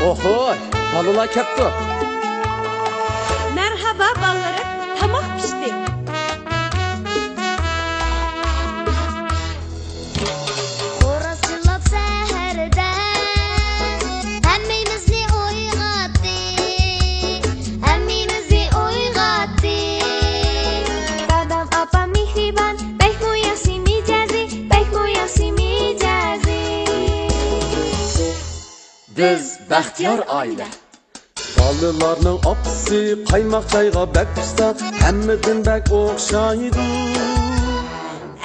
Oho, balılar kepti. Merhaba ballarım, tamam pişti. Orasılap seherde hemmimizni uyg'otdi, hemmimizni uyg'otdi. Dadam opam mehribon, behmu yaxshi mijazi, behmu yaxshi mijazi. Biz baxtiyor aile. Balılarning opsi qaymoq chayga bak pista, hammadan bak o'xshaydi.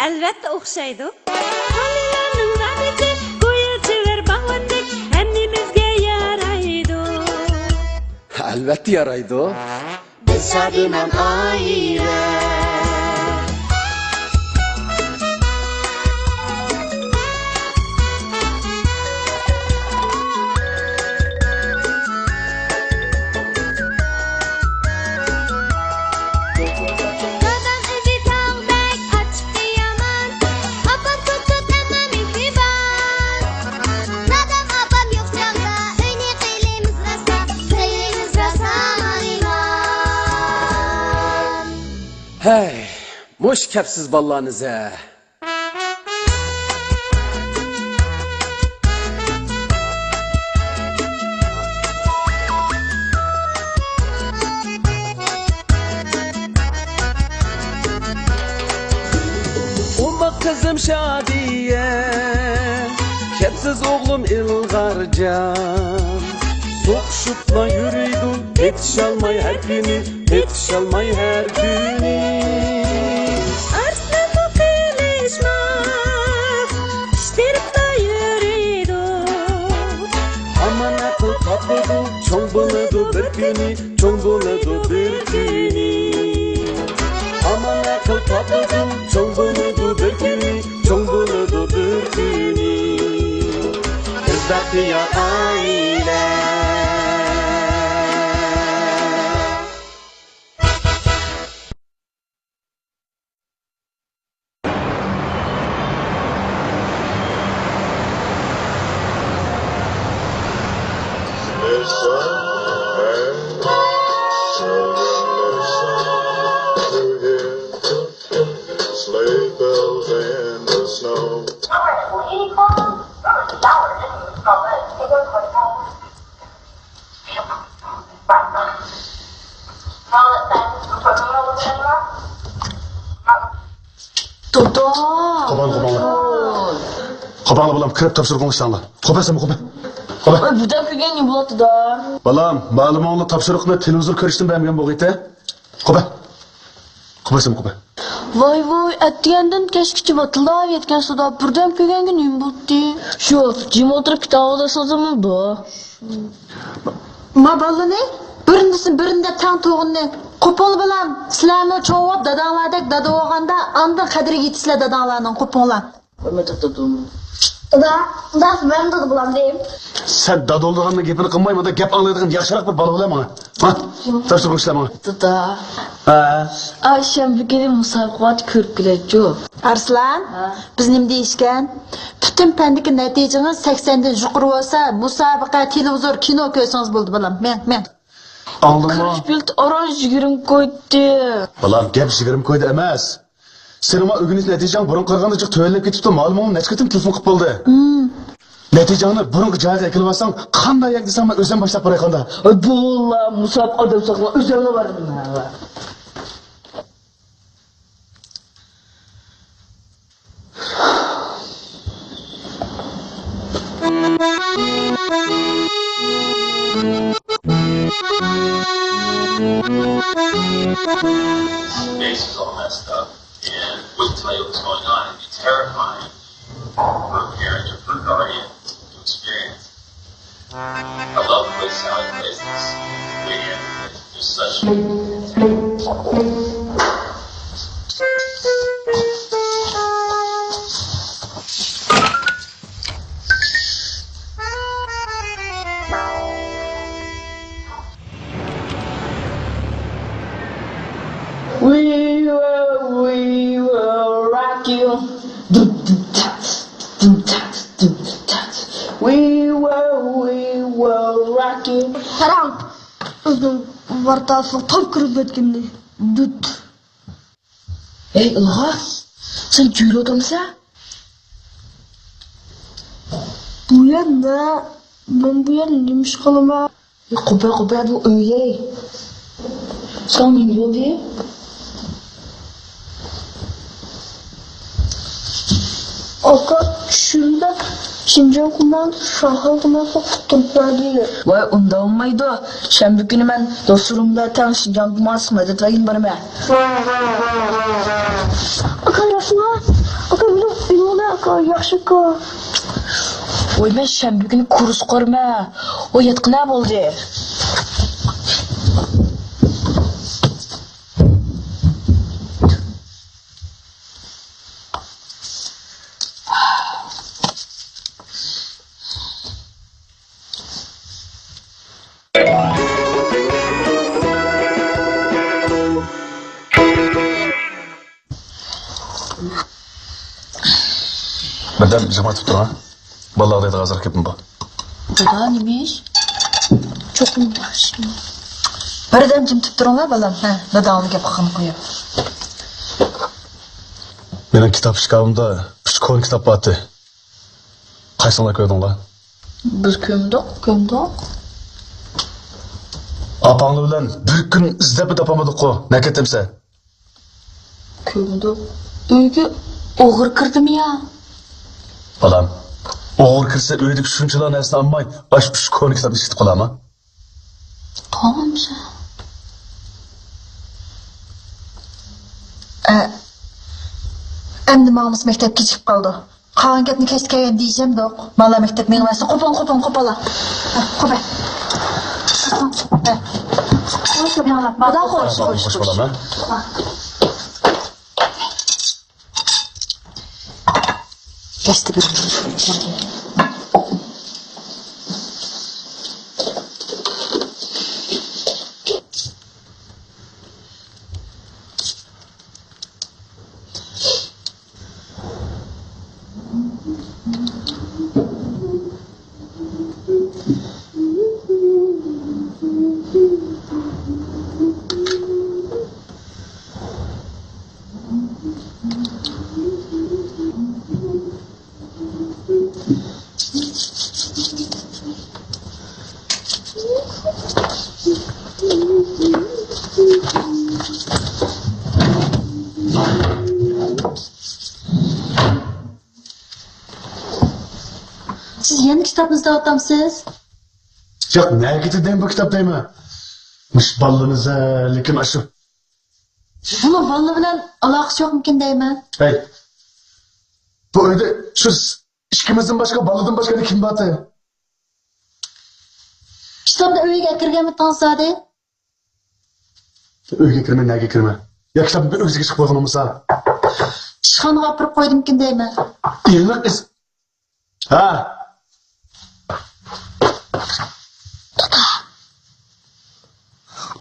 Albatta o'xshaydi. Bolalarning ramzi, go'yochilar bag'vandek hammamizga yaraydi. Albatta yaraydi. Biz shodiman oila. Dadam o'zi tog'dek ochiq yomon, opam tutib hamma mehribon. Dadam opam yo'q chog'da uyni qilamiz rosa halimon. Hey, mush kepsiz ballarınıza. Umma kızım Şadiye, kepsiz oğlum İlgarcan. Soğuşupla yürüydü, yetişalmay her günü, yetişalmay her günü. Arslan bu qilishmoq, ishtirib da yuriydi. Aman akıl tatlıdı, çoğ buladı bir günü, çoğ buladı bir günü. Aman akıl tatlıdı, çoğ buladı bir günü, çoğ buladı bir günü. Biz bahtiyar aile. Sleigh bells in the snow. Dodo. Qo'panglar bolam kirib topshiriq o'ngishlanlar. Qo'pasanmi qo'pa? Qo'pa. Budan kelgan ne bo'ladi da? Balam, ma'lumotni topshiriqni televizor ko'rishdan bermagan bo'g'ayta. Qo'pa. Qo'pasanmi qo'pa? Voy voy, atgandan kashkichi botilab yetgan suda birdan kelganga ne bo'ldi? Shu jim o'tirib kitobda sozimdi. Ma balını birinde tan toğunni qo'pol bilan sizlarni chovab dadanglardek dada bo'lganda anda qadriga yetisizlar dadanglarning qo'pollar. Da ben de bulam deyim. Sen dadoldig'anni gapini qilmayman, gap anglaydigan yaxshiroq bir bola bo'laman. Ha? Topshiriq o'ngishlanman. Dodo. Ha. Ayşem bir kere musabakat ko'rib keladi. Arslan, biz nima deyishgan? Butun pandiki natijangiz 80 dan yuqori bo'lsa, musobaqa, televizor, kino ko'rsangiz bo'ldi balam. Men. Aldingmi? Bilt oranj yigirm qo'ydi. Balam, gap 20 qo'ydi emas. Sening o'g'iniz natijang burun qilganda jiq to'yilib ketibdi. Ma'lumotni necha qatim telefon qilib bo'ldi. Natijani burungi joyiga kelib olsang, qanday yak desam, o'zim boshlab qo'ray qanda. Bulla musabaqa debsaqla o'zimga bordim. Face is all messed up and wouldn't tell you what's going on. It'd be terrifying for a parent or for a guardian to experience. I love the way Sally plays this. Again, there's such We will rock you. We will Bırak ki. Qarang, o'zim vartasi top kirib ketgandi. Dut. Ey Ilg'or, sen juyli odamsan? Bu yerda men bu yerni nemish qilaman? Quba bu öyle. Sen ne oldu? Aka shunda Şinjan'dan şahırına tutulmadı. Vay unda olmaydı. Şembe günü ben dostlarımla tanışacağım. Kumarsmaydı. Dayın bana ben. Aka yaşına. Aka benim ona aka yaxşı aka. Oy ben şembe günü kurs korma. O yatkına oldu. Benden cemaat tutun ha. Vallahi odayda hazır yapın bu. Dada neymiş? Çok mu var şimdi? Birden jim tutturunlar balam. Ha, dadamı gap qilib qo'yib. Benim kitap şikabımda psikon kitap battı. Kaysana koydun la? Biz kömdük. Apağını bilen bir gün izlep tapamadık o. Ne kettimse? Kömdük. Uyga oğur kirdim ya. Balam, oğur kirse öydük şunçalar nesine anmay, baş psikon kitap işitip kalama. Tamam sen. Endi mağımız mektep keçip kaldı. Kalan gapni keskeyen diyeceğim de yok. Mala mektep meni verse kopala. Kopa. Badan koş. Hoş balam ha. Geçti bir. Siz yeni kitabınızda adamsınız. Ya ne getirdin bu kitap değil mi? Mış ballınıza, lekin aşı. Bunun vallahi bilen alakası yok mümkün değil mi? Hey. Bu öyle şu işkimizden başka, ballıdan başka ne kim batı? Kitapda öyle kirgen mi tansadi? Öyle kirme, ne kirme? Ya kitabın bir öksüge çıkıp bakın olmasa. Şıkanı kapırıp koydum mümkün değil mi? İlmek is... Ha?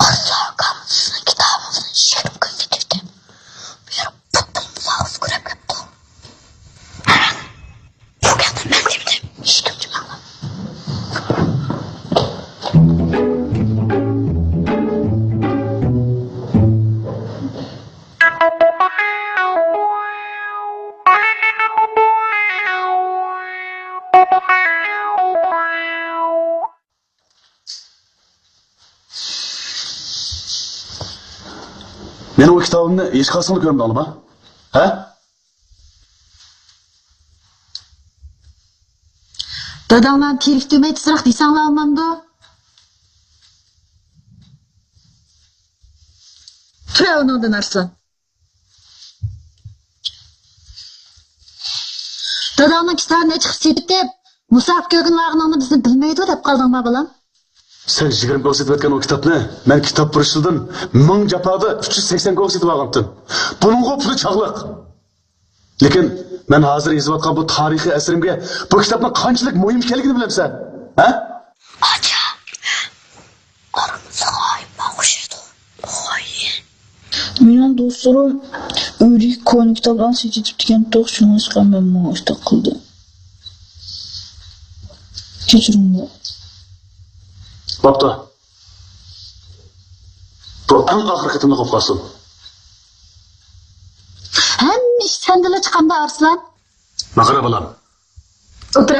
Allah kapısına kitabımızın şerif götürdüm. Bir pıttım lağız göremem bu. Bu kadar ben dedim. İş gömcüm Allah. Ben o kitabımda iş kalsını görmedi oğlum ha? Ha? Dadamdan telif düğmeyi tızrak deysen almamdı. Türe onu ondan arslan. Dadamdan kitabı ne çıkıp sepip de Musaf Gökünlar'ın onu bizim bilmeydi o dep kaldın mı balam? Sen 20 ko'k setib etgan o kitapni men kitob burishildan 1000 japoda 380 ko'k setib olgandim. Buningga puli chog'liq. Lekin men hozir yozayotgan bu tarixiy asrimga bu kitobning qanchalik muhim ekanligini bilamsan? Ha? Acha. Aramızda gayip bakışıydı. Mening do'stlarim o'rik ko'ni kitobdan seçip degan to'q shuni chiqaman mo'shta qildi. Kechiringlar. Bapta. Bu en ahir kıtımda kopkarsın. Hem iş sendele çıkanda Arslan. Makara balam. Otur.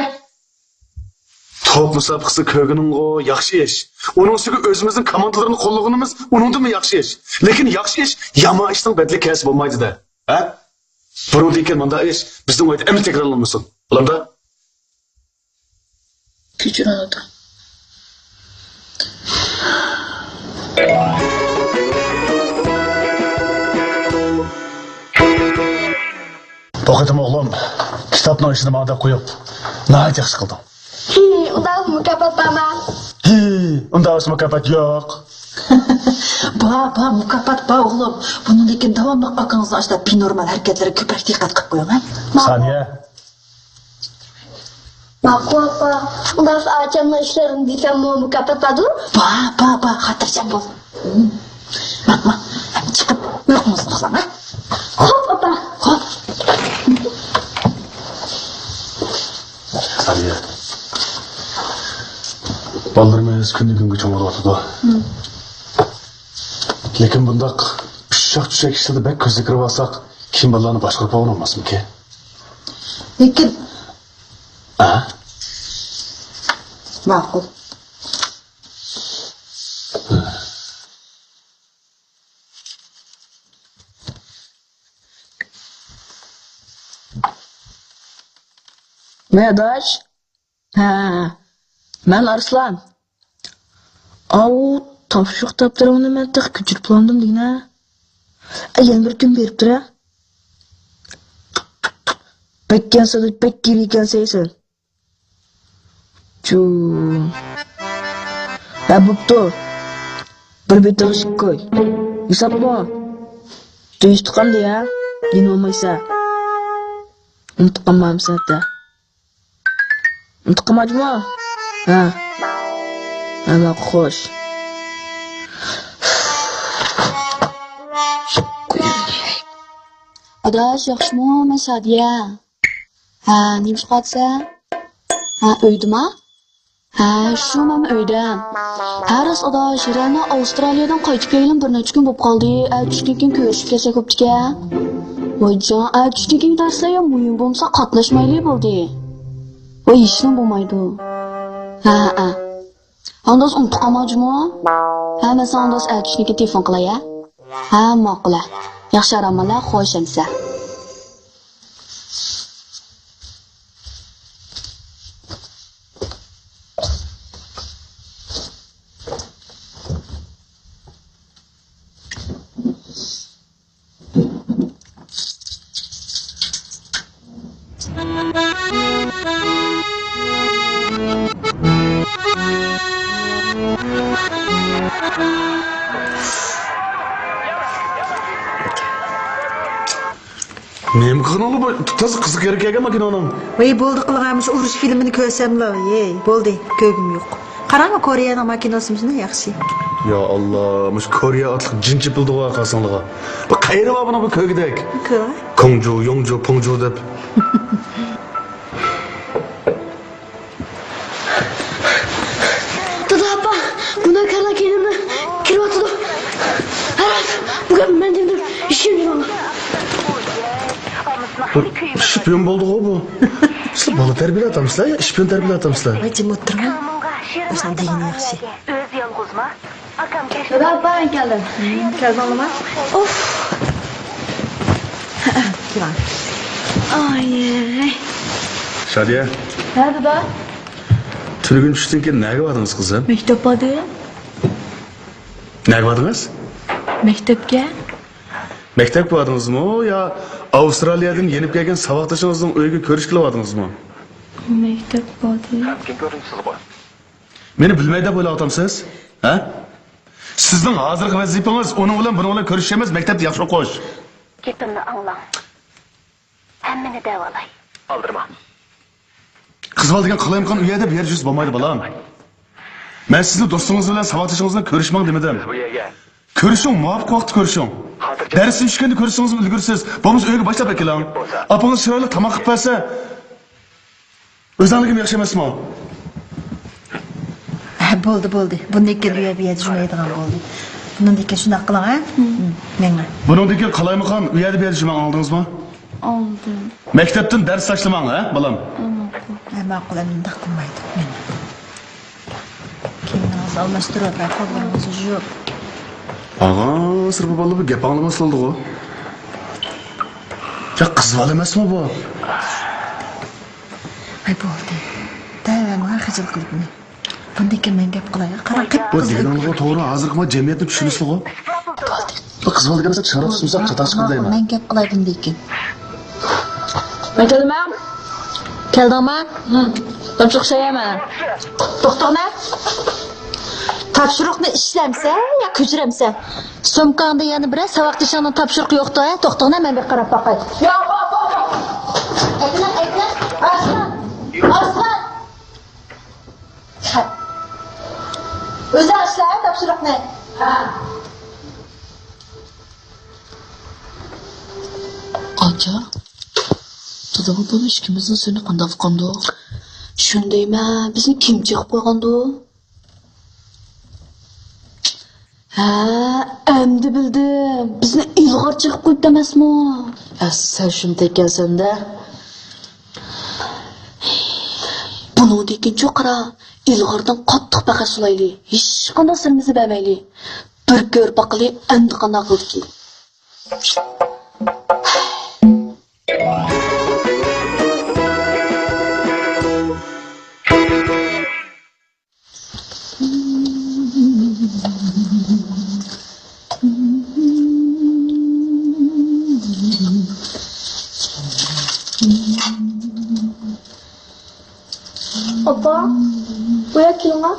Top musabıqısı kögünün o yaxşı iş. Onun üstüge özümüzün komandalarını kollığınımız onundan mı yaxşı iş. Lekin yaxşı iş yama işten bedli kesip olmaydı da. Ha? Bunu deyken manda iş bizden oydu emin tekrarlanmasın. Ulan da? Kechir ota. Toqatim oğlum. Kitapның işini mağda koyup. Nahayet yaxşı kıldım. Udah mukafat baba. Unda öz mükafat yok. Ba mukafat ba oğlum. Bunun lekin davamlı akınızda işte binormal hareketlere köpek dikkat kılıp koyun ha. Saniye. Aku apa? Udah acamla işlerin diyeceğim mu mukafat badu? Ba hatırcam bol. Bakma. Hem çıkıp uykumuz bozan ha. Hop apa? Hop. Saniye. Ballarımız күннен күнге çoğalып atıdı. Lekin bundaq pişşak düşek işleri bek közü kırıp alsak kim ballarını başqarıp oğun olmasın ki? Lekin Ha? ma'qul. Medash. Ha. Men Arslan. Au topshiriq toptirimni men tiq ko'chirib plandim degna. Yana bir kun berib tura. Bekkansa deb bekkir ekansan. Chu. Ha bo'pti. Bir bitta g'ishib qo'y. Hisobla. Tuyishdi qanday ya? Din olmaysa. Unutqanmamsan da. Unutqanmadingmi? Ha. Ama xo'sh. Adash, yaxshimi? Men Sadiya. Ha, nima chiqatsa? Ha, uydimi? Ha, shu men uyda. Haris adash, Rana Avstraliyadan qaytib kelgan bir necha kun bo'lib qoldi. Tushdan keyin ko'rishib kelsak bo'pti-ku. Voyjon, tushdan keyin darslar ham muhim bo'lsa qatnashmaylik bo'ldi. Voy, ishim bo'lmaydi. Ha. Ondan unutup qolmadingmi? Ha, men senga tushniga telefon qilay. Ha, ma'qul. Yaxshi aramanlar, xo'sh amsa. Neyim kanalı bu? Tutası kızık yere gelgen makinanın. Vay bo'ldi qilganmish urush filmini ko'rsamlar, ey, bo'ldi, ko'gim yo'q. Qarang, Koreyaning makinasini yaxshi. Ya Allah, muş Koreya atlık cin çıpıldı o arkasınlığa. Bu kayırı var buna bu köygüdek. Ko'ra. Kongju, Yongju, Pongju dep. Dada apa? Buna karla kendime kirvatı. Haras, bugün ben dedim işim yok. Şipiyon buldu o bu. Siz balı terbiye atamışlar ya, şipiyon terbiye atamışlar. Vay jim o'tirma. O'shan degani yaxshi. O'zi yolg'izmi? Akam Dada apa ben geldim. Kelganman. Of. Kiran. Ay. Şadiye, Ha, dada. tülgün düştün ki neye vardınız kızım? Maktab bordi. Neye vardınız? Maktabga. Mektep vardınız mı ya Avustralya'dan yenip gelgen sabahtaşınızın öykü körüşküle vardınız mı? Maktab bordi. Beni bilmeyde böyle atamsınız. Ha? Sizden hazırlık vazifeniz onun bilan bunun bilan körüşemez mektepte yaxshi qo'sh. gapimni anglang. Hammani davolay. Kız bal degan qilayimqan u yerda bir yer yuz bo'lmaydi balam. Men sizni do'stingiz bilan savatoshingiz bilan ko'rishmang demadim. Ko'rishing, muvafiq vaqtda ko'rishing. Dars ishganda ko'rishingiz ulgursiz. Bo'lmasa uyga boshlab keling. Apangiz chiroyli tamoq qilib bersa, o'zingizga yaxshi emasmi? Bo'ldi. Bundan keyin uyga jo'naydigan bo'ldi. Bundan keyin shunday qiling, ha? Menga. Buningdan keyin qalaymiqan uyada berishni oldingizmi? Oldim. Maktabdan dars tashlamang, ha, balam. Ma'qul endi qilmaydi. Menga. Kimni almashtirib qolganimiz yo'q. Ağa, sir bu balı bu gap anglamas oldu-ku. Ya qiz bola emasmi bu? Ay bo'ldi. Davamga xijil qilibni. Bundan keyin men gap qilay. Qarang, Bu deganingga to'g'ri, hozirgi jamiyatni tushunishli-ku. Bu qiz bola degansa sharaf tutsak chatoq chiqib deyman. Men gap qilay bundan keyin. Ben keldim. Keldingmi? Topşırık şeyeme. To'xtanglar. Topshiriqni ishlamsa yo ko'chiramsa. Sumkangda yana bir savatdishingning topshiriqi yo'qda, to'xtanglar, men bir qarab boqay. Yo'q. Aytlar. Aslan. O'zi ashlar topshiriqni. Ha. Acha. Tudağı bu işkimizin seni qandaq qandı. Şundayma, bizni kim chiqib qo'ygandi? Ha, endi bildim. Bizni ilg'or chiqib qo'yibdi emasmi? Sen shunday ekansan-da. Buni dekinchi qara, ilg'ordan qattiq baqa sulayli. Hech qanday sirimizni bermayli. Bir ko'r baqili endi qanday qildik. Opa, buraya kelma.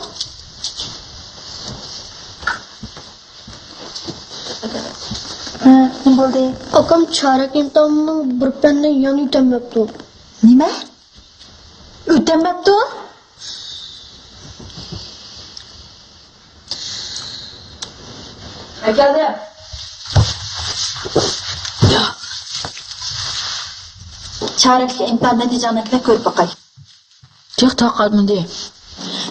Ne bo'ldi? Akam chorak imtihonning bir panni yana o'tamabdi. Nima? O'tamabdi? Geldim. Choraklik imtihon natijani ko'rib boqay. Çok taqatmı de.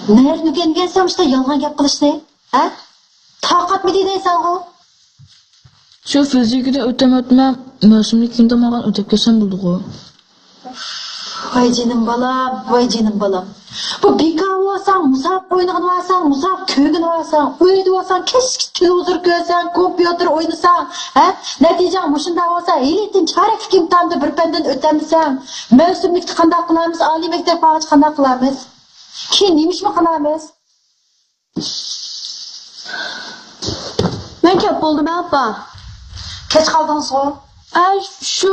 Nerede o'rgangansan işte yolg'on gap qilishni? Ha? Toqatmi deysan u? Şu fizikide ötemem, mevsimlikinde mağan ötep kesen bulduk o. Vay canım balam. Bu bekar olsan, musab oynag'ini olsan, musab ko'gini olsan, uyda olsan, kechki televizor ko'rsan, kompyuter o'ynasan, ha? Natijang mushunda olsa, elitin choraklik imtihonda bir pandan o'tamisan. Mavsumlikni qanday qilamiz? Oliy maktab faoliyati qanday qilamiz? Keyin nemishmi qilamiz? Men kep bo'ldim, opa. Kech qoldingiz-ku. Ay, şu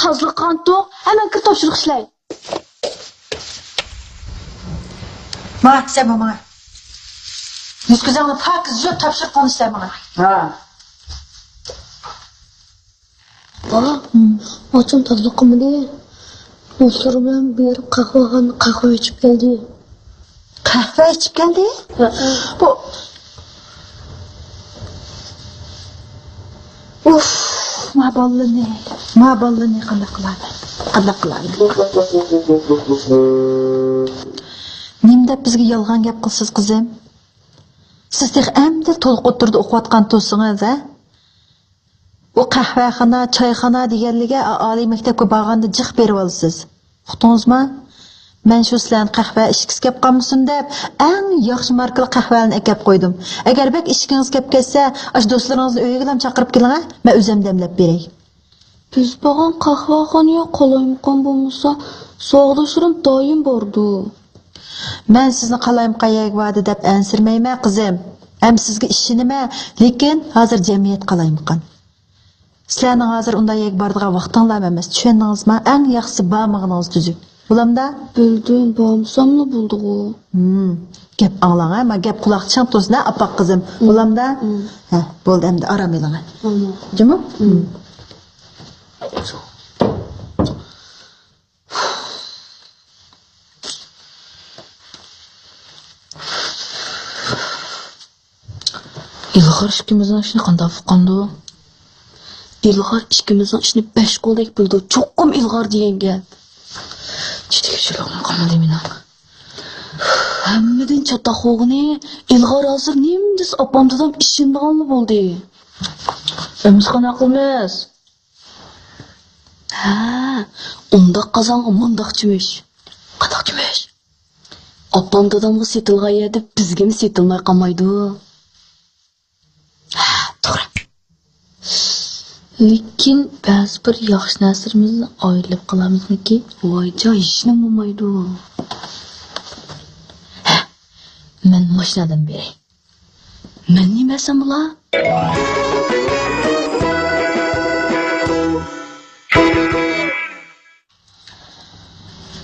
tozliq qanto, hemen kir topshiriq ishlaydi. Sen bana. Yüz kızağını pakiz yok topshiriq qilishlar bana. Ha. Baba, ochim tozliq qilmadi. Do'stlarim bilan berib qahva ichib keldi. Qahva ichib keldi? Bu Uf, ma ballani qanday qiladi? Nimda bizga yolg'on gap qilsiz qizim? Siz tek endi to'liq o'tirdi o'qiyotgan to'singiz, ha? Bu qahvaxona, choyxona deganliga oliy maktabga borganda jiq berib olsiz. Uqdingizmi? Men shu sizlarni qahva ishkis kep qolmasin deb, eng yaxshi markali qahvalarni akab qo'ydim. Agar bek ishkingiz kep ketsa, ash do'stlaringizni uyiga ham chaqirib keling, ha? Men o'zim demlab beray. Biz borgan qahvaxonaga qolaymqon bo'lmasa, sog'doshlarim doim bordi. Men sizni qalaymqayak va'da deb ansirmayman qizim. Ham sizga ishonaman, lekin hozir jamiyat qalaymqon. Sizlarning hozir unday yek bordigan vaqtinglar emas, tushundingizmi? Eng yaxshisi bormag'ingiz tuzuk. Bulamda Bildim, bormsamla bulduq o. Gap anglang, ha? Men gap quloq chang to'sna, apaq qizim. Bulamda? Ha, bo'ldi, endi aram eling. Jimi? İlg'or ishkimizning ishini qanday fuqqandi? İlg'or ishkimizning ishini 5 qo'ldek bildi. Cho'qqim ilg'or degan gap. Chitik shilog'im qolmadi meni. Hammadan chataq o'g'ini ilg'or hozir nimdis opamdan ishindag'anli bo'ldi. Biz qana qilamiz? Ha, unda qozonga mundaqchimish. Qadaqchimish. Opam dadamga setilgan yerda bizga mi setilmay qolmaydi? Ha, to'g'ri. Lekin ba'zi bir yaxshi narsalarimizni ayrilib qolamizki, voy joy ishni bo'lmaydi. Men mashinadan beray. Men nimasam bular?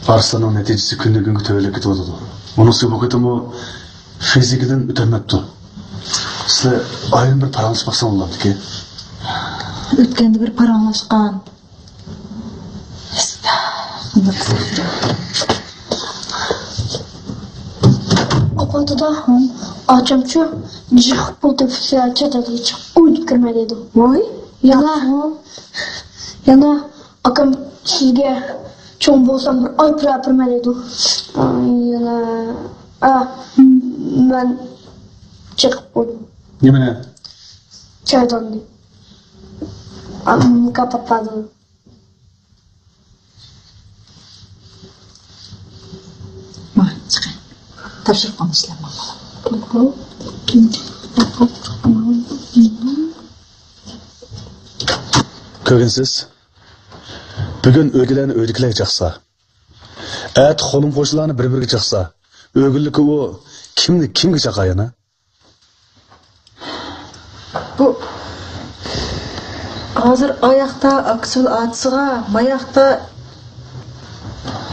Arslanın neticesi günde günge tövelip ketip oturdu. Onun bu ketimi fizikiden ötemepti. Sizle ayın bir paranlaşmaksan olardı ki. Ötkende bir paranlaşkan. Kapatıda açamçı cık buldu fiyatçı da hiç uydu girme dedi. Oy? Yana akım sizge çoğun bolsam bir ay pıra pırma dedi. Yana ben çıkıp buldum. Yemine? Çaydan dedi. Kapatmadı. Var, çıkın. Tapşırıp konuşlar mı? Kögünsiz. Bugün ögülerini öydükler çaksa. Et kolum koşularını bir çaksa. Ögüllükü o kimge çakayana? Bu hazır ayakta aksul atsığa, mayakta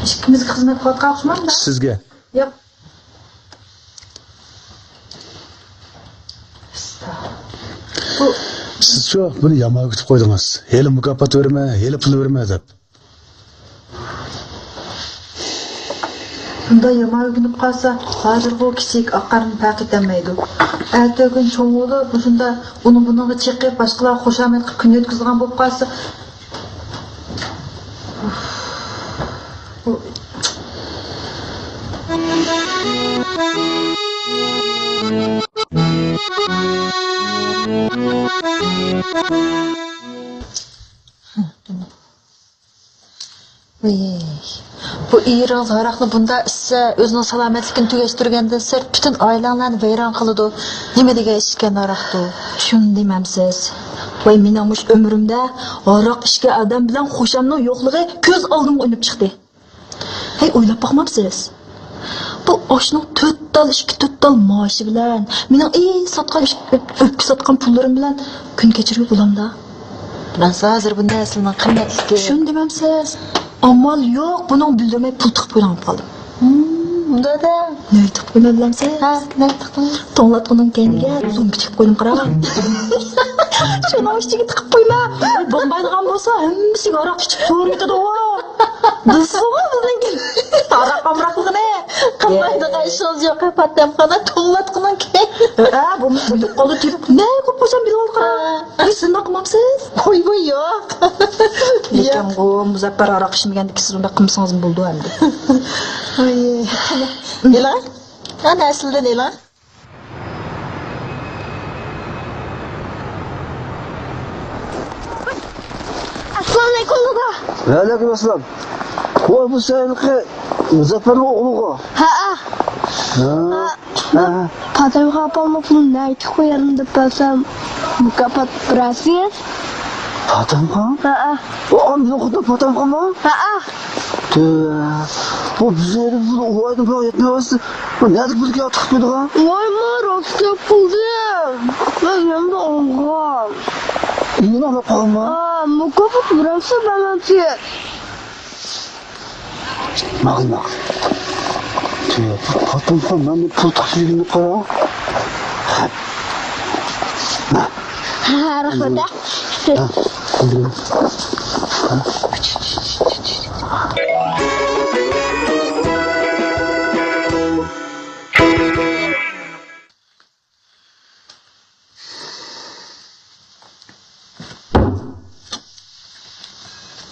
ikimiz hizmet kılıp kalkışmam da. Sizge? Yok. Bu Siz şu bunu yamağa kütüp koydunuz. Hele mükafat verme, hele pul verme dep. bunda yamağı günüp kalsa hazır bu kişilik akarını pek etemeydi. Ertegen çoğulu bunda bunu çekip başkalar hoşamet kılıp gün ötküzgen bolup kalsa bu İran zaraklı bunda ise özünün salametlikini tügeştirgenden sert bütün ailelerni veyran kılıdı. Nime dege işken araktı. Şunu dememsiz. Vay minamış ömrümde arak işke adam bilen hoşamның yokluğu göz aldığımı önüp çıktı. Hey oylap bakmamsiz. Bu aşının 4 dal maaşı bilen, mening satkan öpkü satkan pullarım bilen gün geçiriyor bulam da. Bilasiz hazır bu neslinin kıymetlisi. Şunu dememsiz. Amal yok, bunun bildirmey pul tıkıp oynanıp kaldım. Bunda da. Ne tıkıp oynanıp bilemsiz? Ha, ne tıkıp? Tonlat onun kendiga zombi çıkıp koydum kıra. Şunu işçiga tıkıp koyma. Bombaydıgan bolsa, hemmisiga arak içip soğur bitadi o. Dılsıga bizden arak amraklığı ne? Kapaydıgan işiniz yok, kapattım kana tonlat onun kendiga. Ha, bu bilip kalı tip. Ne kopmasam bilip oldu kıra. Sizin bakmamsız? Koy yok. Lekin o Muzaffar arak içmegende siz unda qilmasangiz bo'ldi endi. Ay. Nela? Ana aslida nela? Assalamualaikum Luka. Waalaikumsalam. Koy bu seninki Muzaffar'ın oğlu. Ha. Padamga apamga pulni aytib qo'yarim deb bilsam mukofot berasiz? Patamga? Ha. O amca okudu patamga mı? Ha. Bu bize bu olaydan böyle yetmez. Bu nerede bu ki atık koydu ha? Vay marostka puldim. Ben yanımda olgam. İyi lan kalma. Mukofot berasa balansi. Bakın. Patamga ben pul taşıyordum kaya. Ha, rahmat.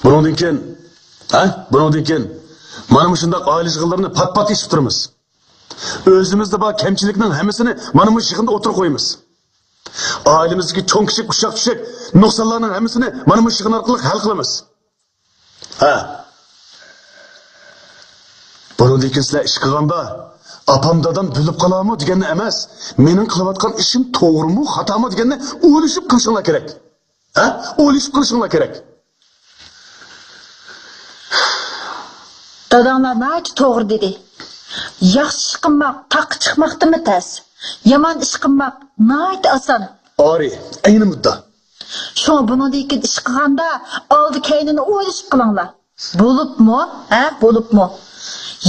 Bundan keyin mana shundoq oila yig'inlarini pat-pat eshitib turamiz. O'zimizda bor kamchilikning hammasini mana bu yig'inda o'tirib qo'yamiz. Oilamizdagi cho'ng kichik ushaq tushak nuqsonlarning hammasini mana bu yig'in orqali hal qilamiz. Ha. Bundan keyin sizlar ish qilganda apam dadam bilib qolarmi deganni emas, mening qilayotgan ishim to'g'rimi, xatomi deganni o'ylashib qilishinglar kerak. Ha? O'ylashib qilishinglar kerak. Dadanglar nayt to'g'ri dedi. Yaxshi ish qilmoq taqqa chiqmoqdimi tas? Yomon ish qilmoq nayt oson. Ori, ayni mudda. Şuna bunun deyki iş qilganda oldi keynini o'ylashib qilinglar. Bo'libmi? Ha, bo'libmi?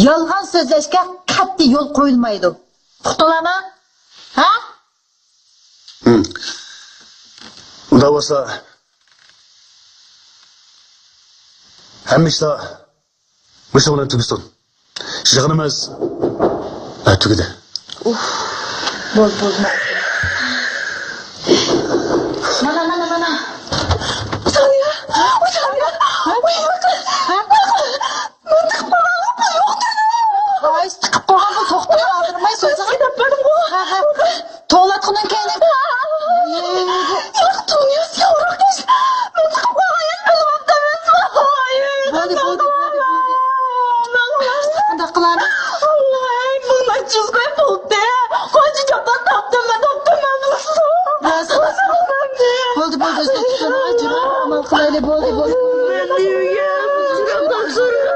Yolg'on so'zlashga qat'iy yo'l qo'yilmaydi. Puxtalama? Ha? Unda bo'lsa hamisha bu bilan tugsin. Yig'inimiz tugadi. Bo'l. Mana. Utanıyor. Ay, çıkıp koğanı toxtuya aldırmay sözüge de benim bu. Tuğlatının keyni. Yok, tuğuyuz yavrum deş. Ben çıkıp koğayı bilmem demez mi? Boldi. Bunda kılanı. Allah'ım, buna çizgi buldu. Koca çapan taptım ben. Boldi, özde tutun. Acır, amal kılayla boldi. Ben diyeyim. Sıra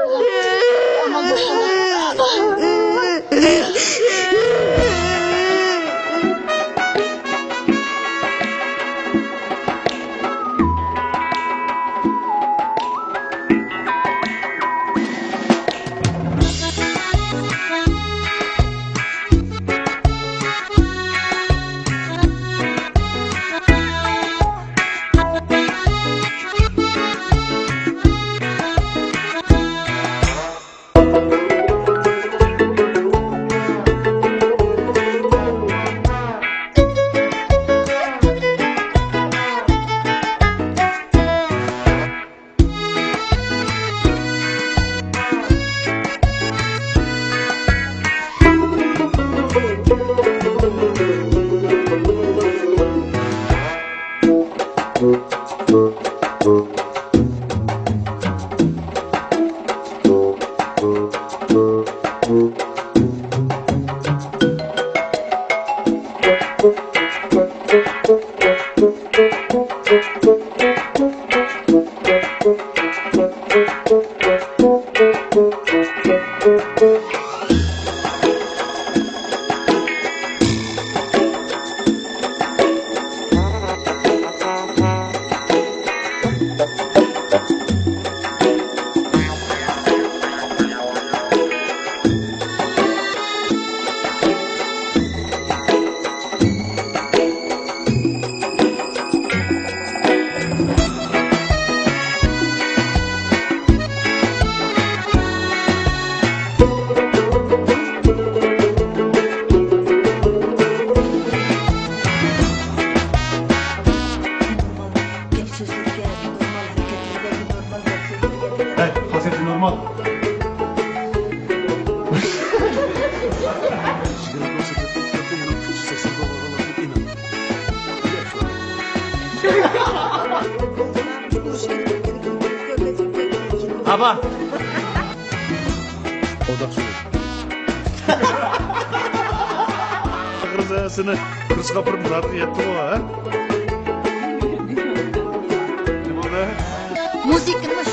Baba. Odak şunu. Kırmızısını kırış kapırım zaten yetti o ha. Ne oldu? Müzikini